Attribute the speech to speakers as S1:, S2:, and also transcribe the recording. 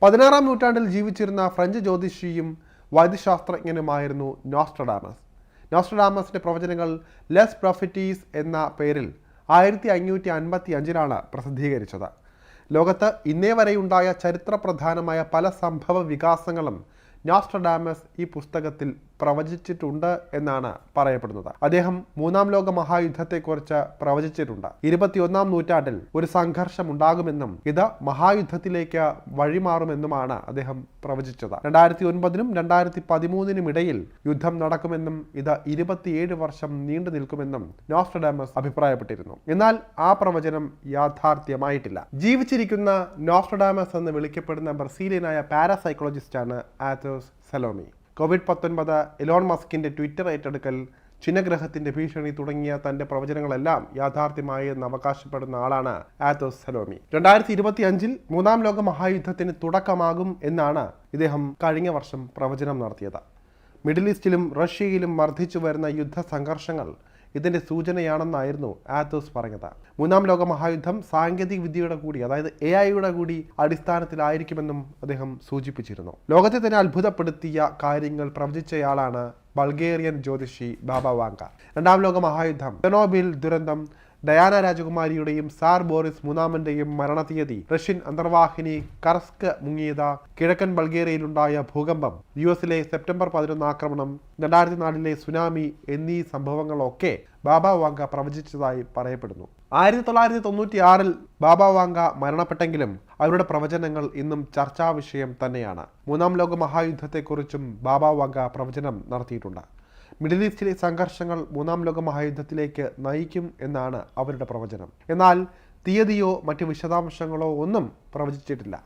S1: 16-ാം നൂറ്റാണ്ടിൽ ജീവിച്ചിരുന്ന French ജ്യോതിഷിയും വൈദ്യശാസ്ത്രജ്ഞനുമായിരുന്നു Nostradamus. നോസ്ട്രഡാമസിന്റെ പ്രവചനങ്ങൾ ലെസ് പ്രൊഫറ്റീസ് എന്ന പേരിൽ 1555 പ്രസിദ്ധീകരിച്ചത്. ലോകത്ത് ഇന്നേ വരെയുണ്ടായ ചരിത്രപ്രധാനമായ പല സംഭവ വികാസങ്ങളും നോസ്ട്രഡാമസ് ഈ പുസ്തകത്തിൽ പ്രവചിച്ചിട്ടുണ്ട് എന്നാണ് പറയപ്പെടുന്നത്. അദ്ദേഹം 3-ാം ലോക മഹായുദ്ധത്തെക്കുറിച്ച് പ്രവചിച്ചിട്ടുണ്ട്. 21-ാം നൂറ്റാണ്ടിൽ ഒരു സംഘർഷം ഉണ്ടാകുമെന്നും ഇത് മഹായുദ്ധത്തിലേക്ക് വഴിമാറുമെന്നുമാണ് അദ്ദേഹം പ്രവചിച്ചത്. 2009-നും 2013-നും ഇടയിൽ യുദ്ധം നടക്കുമെന്നും ഇത് 27 വർഷം നീണ്ടു നിൽക്കുമെന്നും നോസ്ട്രഡാമസ് അഭിപ്രായപ്പെട്ടിരുന്നു. എന്നാൽ ആ പ്രവചനം യാഥാർത്ഥ്യമായിട്ടില്ല. ജീവിച്ചിരിക്കുന്ന നോസ്ട്രഡാമസ് എന്ന് വിളിക്കപ്പെടുന്ന ബ്രസീലിയനായ പാരാസൈക്കോളജിസ്റ്റാണ് ആത്തോസ് സലോമി. COVID-19, എലോൺ മസ്കിന്റെ ട്വിറ്റർ ഏറ്റെടുക്കൽ, ചിഹ്നഗ്രഹത്തിന്റെ ഭീഷണി തുടങ്ങിയ തന്റെ പ്രവചനങ്ങളെല്ലാം യാഥാർത്ഥ്യമായി എന്ന് അവകാശപ്പെടുന്ന ആളാണ് ആത്തോസ് സലോമി. 2025-ൽ 3-ാം ലോക മഹായുദ്ധത്തിന് തുടക്കമാകും എന്നാണ് ഇദ്ദേഹം കഴിഞ്ഞ വർഷം പ്രവചനം നടത്തിയത്. മിഡിൽ ഈസ്റ്റിലും റഷ്യയിലും വർദ്ധിച്ചു വരുന്ന യുദ്ധ സംഘർഷങ്ങൾ ഇതിന്റെ സൂചനയാണെന്നായിരുന്നു ആത്തോസ് പറഞ്ഞത്. 3-ാം ലോക മഹായുദ്ധം സാങ്കേതിക വിദ്യയുടെ കൂടി, അതായത് AI-യുടെ കൂടി അടിസ്ഥാനത്തിലായിരിക്കുമെന്നും അദ്ദേഹം സൂചിപ്പിച്ചിരുന്നു. ലോകത്തെ തന്നെ അത്ഭുതപ്പെടുത്തിയ കാര്യങ്ങൾ പ്രവചിച്ചയാളാണ് ബൾഗേറിയൻ ജ്യോതിഷി ബാബ വാങ്ക. 2-ാം ലോക മഹായുദ്ധം, ചെർണോബിൽ ദുരന്തം, ഡയാന രാജകുമാരിയുടെയും സാർ ബോറിസ് മൂന്നാമന്റെയും മരണതീയതി, റഷ്യൻ അന്തർവാഹിനി കർസ്ക് മുങ്ങിയത്, കിഴക്കൻ ബൾഗേറിയയിലുണ്ടായ ഭൂകമ്പം, US-ലെ സെപ്റ്റംബർ 11 ആക്രമണം, 2004-ലെ സുനാമി എന്നീ സംഭവങ്ങളൊക്കെ ബാബ വാങ്ക പ്രവചിച്ചതായി പറയപ്പെടുന്നു. 1996-ൽ ബാബ വാങ്ക മരണപ്പെട്ടെങ്കിലും അവരുടെ പ്രവചനങ്ങൾ ഇന്നും ചർച്ചാ വിഷയം തന്നെയാണ്. 3-ാം ലോക മഹായുദ്ധത്തെക്കുറിച്ചും ബാബ വാങ്ക പ്രവചനം നടത്തിയിട്ടുണ്ട്. മിഡിൽ ഈസ്റ്റിലെ സംഘർഷങ്ങൾ 3-ാം ലോക മഹായുദ്ധത്തിലേക്ക് നയിക്കും എന്നാണ് അവരുടെ പ്രവചനം. എന്നാൽ തീയതിയോ മറ്റ് വിശദാംശങ്ങളോ ഒന്നും പ്രവചിച്ചിട്ടില്ല.